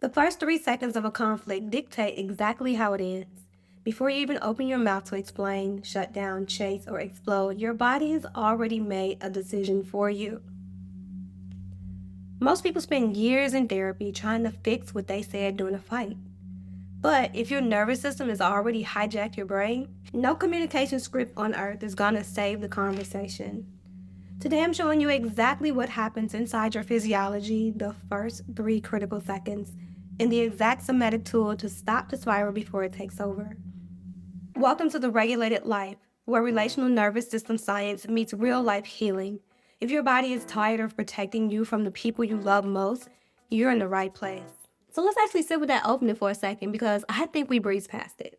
The first 3 seconds of a conflict dictate exactly how it ends. Before you even open your mouth to explain, shut down, chase, or explode, your body has already made a decision for you. Most people spend years in therapy trying to fix what they said during a fight. But if your nervous system has already hijacked your brain, no communication script on earth is gonna save the conversation. Today I'm showing you exactly what happens inside your physiology the first 3 critical seconds, and the exact somatic tool to stop the spiral before it takes over. Welcome to the Regulated Life, where relational nervous system science meets real life healing. If your body is tired of protecting you from the people you love most, you're in the right place. So let's actually sit with that opening for a second, because I think we breeze past it.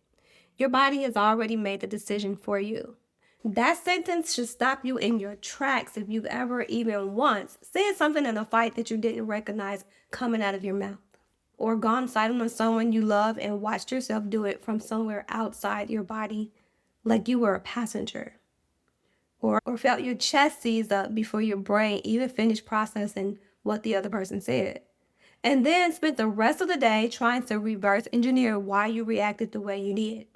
Your body has already made the decision for you. That sentence should stop you in your tracks if you've ever even once said something in a fight that you didn't recognize coming out of your mouth, or gone silent on someone you love and watched yourself do it from somewhere outside your body like you were a passenger, or felt your chest seize up before your brain even finished processing what the other person said, and then spent the rest of the day trying to reverse engineer why you reacted the way you did.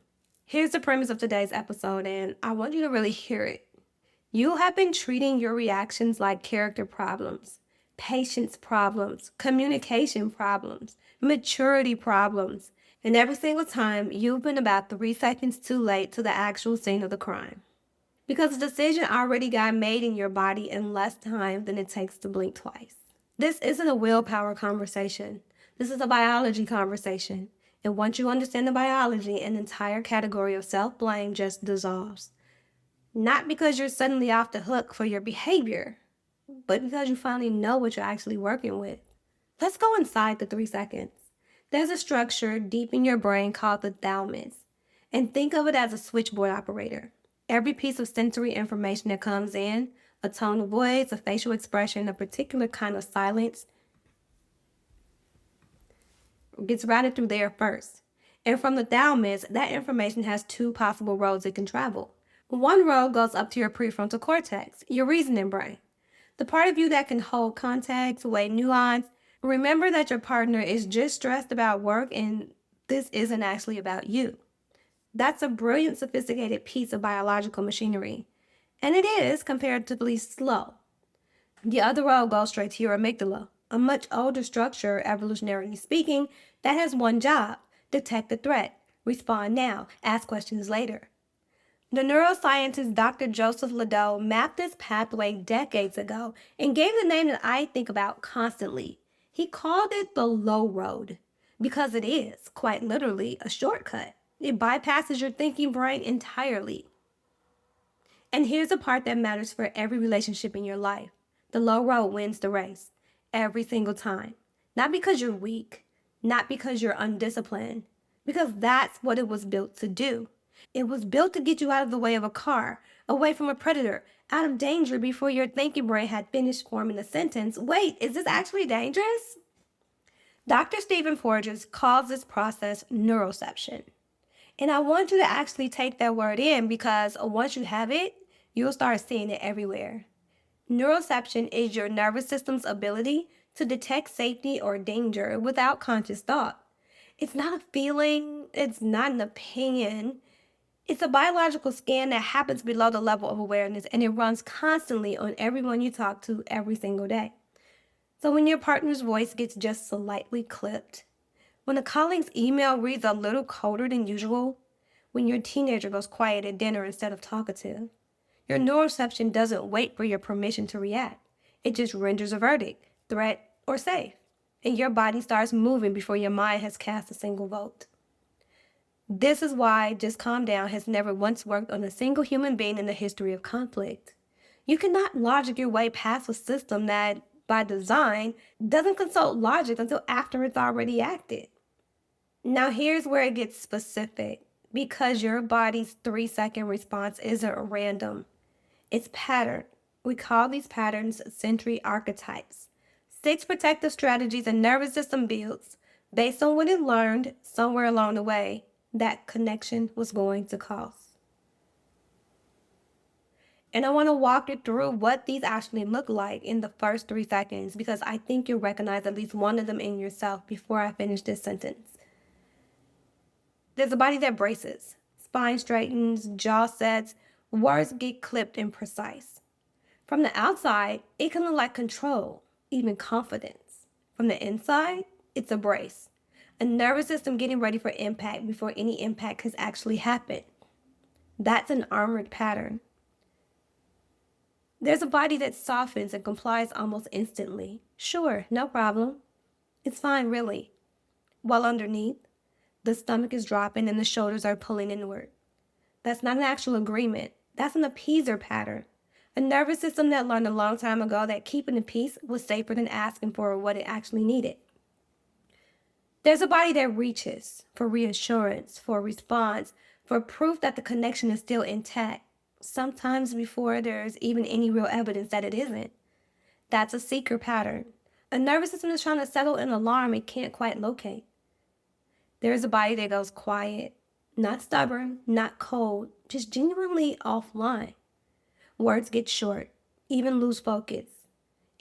Here's the premise of today's episode, and I want you to really hear it. You have been treating your reactions like character problems, patience problems, communication problems, maturity problems, and every single time you've been about 3 seconds too late to the actual scene of the crime. Because the decision already got made in your body in less time than it takes to blink twice. This isn't a willpower conversation. This is a biology conversation. And once you understand the biology, an entire category of self-blame just dissolves. Not because you're suddenly off the hook for your behavior, but because you finally know what you're actually working with. Let's go inside the 3 seconds. There's a structure deep in your brain called the thalamus, and think of it as a switchboard operator. Every piece of sensory information that comes in, a tone of voice, a facial expression, a particular kind of silence, gets routed through there first. And from the thalamus, that information has 2 possible roads it can travel. One road goes up to your prefrontal cortex, your reasoning brain, the part of you that can hold context, weigh nuance. Remember that your partner is just stressed about work and this isn't actually about you. That's a brilliant, sophisticated piece of biological machinery, and it is comparatively slow. The other road goes straight to your amygdala, a much older structure, evolutionarily speaking, that has one job: detect the threat, respond now, ask questions later. The neuroscientist Dr. Joseph Ledoux mapped this pathway decades ago and gave the name that I think about constantly. He called it the low road because it is, quite literally, a shortcut. It bypasses your thinking brain entirely. And here's the part that matters for every relationship in your life. The low road wins the race every single time. Not because you're weak, not because you're undisciplined, because that's what it was built to do. It was built to get you out of the way of a car, away from a predator, out of danger before your thinking brain had finished forming a sentence. Wait, is this actually dangerous? Dr. Stephen Porges calls this process neuroception. And I want you to actually take that word in, because once you have it, you'll start seeing it everywhere. Neuroception is your nervous system's ability to detect safety or danger without conscious thought. It's not a feeling, it's not an opinion. It's a biological scan that happens below the level of awareness, and it runs constantly on everyone you talk to every single day. So when your partner's voice gets just slightly clipped, when a colleague's email reads a little colder than usual, when your teenager goes quiet at dinner instead of talkative, your neuroception doesn't wait for your permission to react. It just renders a verdict, threat, or safe. And your body starts moving before your mind has cast a single vote. This is why Just Calm Down has never once worked on a single human being in the history of conflict. You cannot logic your way past a system that, by design, doesn't consult logic until after it's already acted. Now here's where it gets specific, because your body's 3-second response isn't random. It's patterned. We call these patterns Sentry Archetypes. 6 protective strategies a nervous system builds based on what it learned somewhere along the way that connection was going to cost. And I want to walk you through what these actually look like in the first 3 seconds because I think you'll recognize at least one of them in yourself before I finish this sentence. There's a body that braces, spine straightens, jaw sets, words get clipped and precise. From the outside, it can look like control, even confidence. From the inside, it's a brace, a nervous system getting ready for impact before any impact has actually happened. That's an armored pattern. There's a body that softens and complies almost instantly. Sure, no problem. It's fine, really. While underneath, the stomach is dropping and the shoulders are pulling inward. That's not an actual agreement. That's an appeaser pattern. A nervous system that learned a long time ago that keeping the peace was safer than asking for what it actually needed. There's a body that reaches for reassurance, for response, for proof that the connection is still intact, sometimes before there's even any real evidence that it isn't. That's a seeker pattern. A nervous system is trying to settle an alarm it can't quite locate. There's a body that goes quiet, not stubborn, not cold, just genuinely offline. Words get short, even lose focus.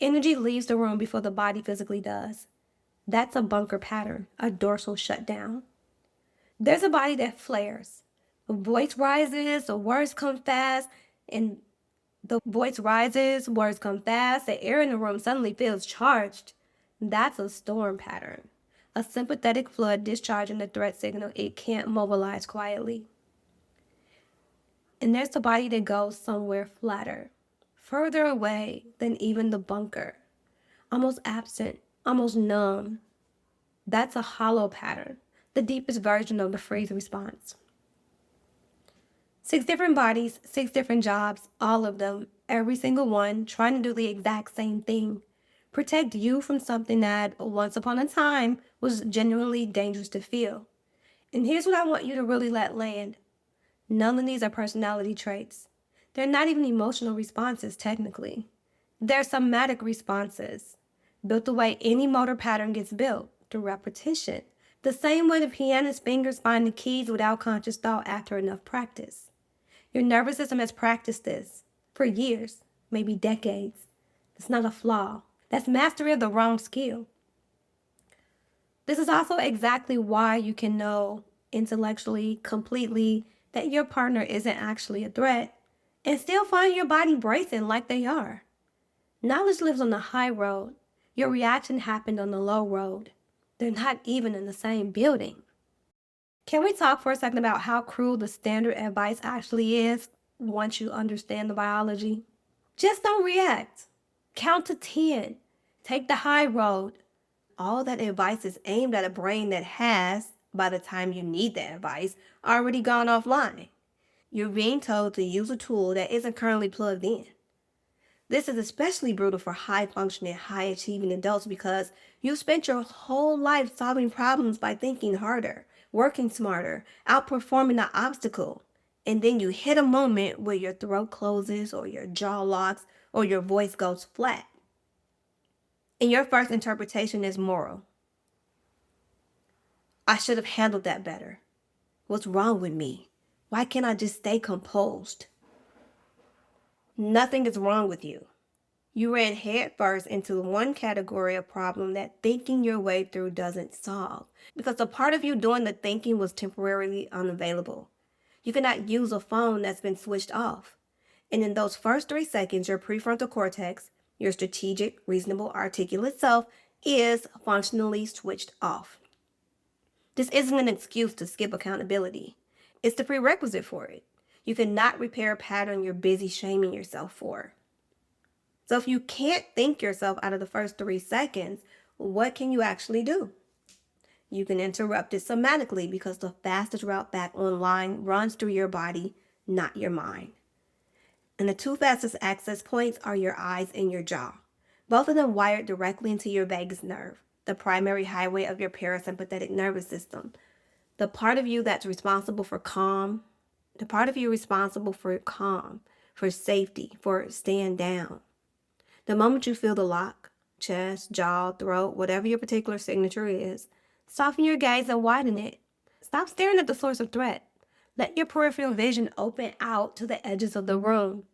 Energy leaves the room before the body physically does. That's a bunker pattern, a dorsal shutdown. There's a body that flares. The voice rises, the words come fast, and the air in the room suddenly feels charged. That's a storm pattern. A sympathetic flood discharging the threat signal it can't mobilize quietly. And there's the body that goes somewhere flatter, further away than even the bunker. Almost absent, almost numb. That's a hollow pattern, the deepest version of the freeze response. 6 different bodies, 6 different jobs, all of them, every single one, trying to do the exact same thing. Protect you from something that, once upon a time, was genuinely dangerous to feel. And here's what I want you to really let land. None of these are personality traits. They're not even emotional responses, technically. They're somatic responses, built the way any motor pattern gets built, through repetition. The same way the pianist's fingers find the keys without conscious thought after enough practice. Your nervous system has practiced this for years, maybe decades. It's not a flaw. That's mastery of the wrong skill. This is also exactly why you can know intellectually, completely, that your partner isn't actually a threat and still find your body bracing like they are. Knowledge lives on the high road. Your reaction happened on the low road. They're not even in the same building. Can we talk for a second about how cruel the standard advice actually is once you understand the biology? Just don't react. Count to 10. Take the high road. All that advice is aimed at a brain that has, by the time you need that advice, already gone offline. You're being told to use a tool that isn't currently plugged in. This is especially brutal for high-functioning, high-achieving adults because you spent your whole life solving problems by thinking harder, working smarter, outperforming the obstacle. And then you hit a moment where your throat closes or your jaw locks or your voice goes flat. And your first interpretation is moral. I should have handled that better. What's wrong with me? Why can't I just stay composed? Nothing is wrong with you. You ran headfirst into one category of problem that thinking your way through doesn't solve, because the part of you doing the thinking was temporarily unavailable. You cannot use a phone that's been switched off. And in those first 3 seconds, your prefrontal cortex, your strategic, reasonable, articulate self, is functionally switched off. This isn't an excuse to skip accountability. It's the prerequisite for it. You cannot repair a pattern you're busy shaming yourself for. So if you can't think yourself out of the first 3 seconds, what can you actually do? You can interrupt it somatically because the fastest route back online runs through your body, not your mind. And the 2 fastest access points are your eyes and your jaw, both of them wired directly into your vagus nerve, the primary highway of your parasympathetic nervous system, the part of you that's responsible for calm, for safety, for stand down. The moment you feel the lock, chest, jaw, throat, whatever your particular signature is, soften your gaze and widen it. Stop staring at the source of threat. Let your peripheral vision open out to the edges of the room.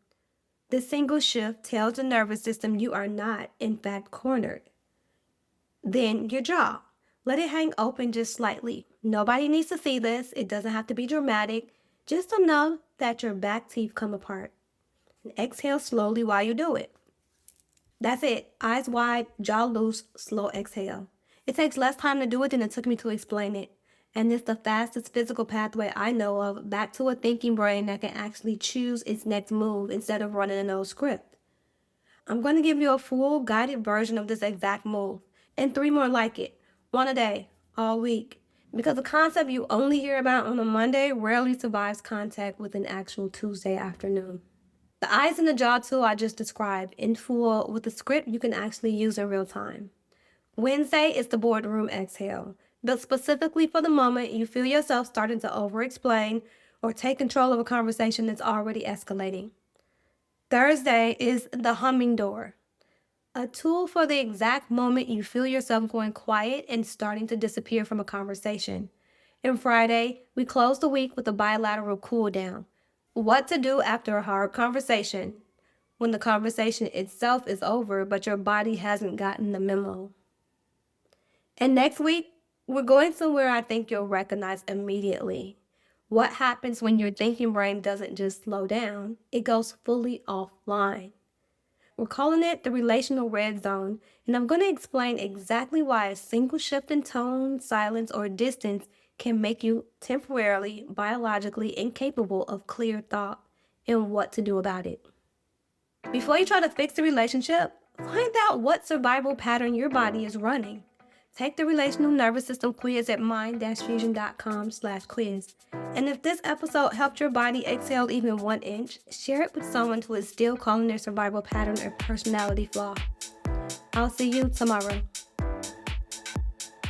This single shift tells the nervous system you are not, in fact, cornered. Then your jaw. Let it hang open just slightly. Nobody needs to see this. It doesn't have to be dramatic. Just enough that your back teeth come apart. And exhale slowly while you do it. That's it. Eyes wide, jaw loose, slow exhale. It takes less time to do it than it took me to explain it. And it's the fastest physical pathway I know of back to a thinking brain that can actually choose its next move instead of running an old script. I'm going to give you a full guided version of this exact move, and 3 more like it, one a day, all week. Because the concept you only hear about on a Monday rarely survives contact with an actual Tuesday afternoon. The eyes and the jaw tool I just described in full with the script you can actually use in real time. Wednesday is the boardroom exhale, built specifically for the moment you feel yourself starting to over-explain or take control of a conversation that's already escalating. Thursday is the humming door, a tool for the exact moment you feel yourself going quiet and starting to disappear from a conversation. And Friday, we close the week with a bilateral cool down. What to do after a hard conversation, when the conversation itself is over, but your body hasn't gotten the memo. And next week, we're going somewhere I think you'll recognize immediately. What happens when your thinking brain doesn't just slow down, it goes fully offline. We're calling it the relational red zone, and I'm going to explain exactly why a single shift in tone, silence, or distance can make you temporarily, biologically incapable of clear thought and what to do about it. Before you try to fix the relationship, find out what survival pattern your body is running. Take the relational nervous system quiz at mind-fusion.com/quiz. And if this episode helped your body exhale even 1 inch, share it with someone who is still calling their survival pattern a personality flaw. I'll see you tomorrow.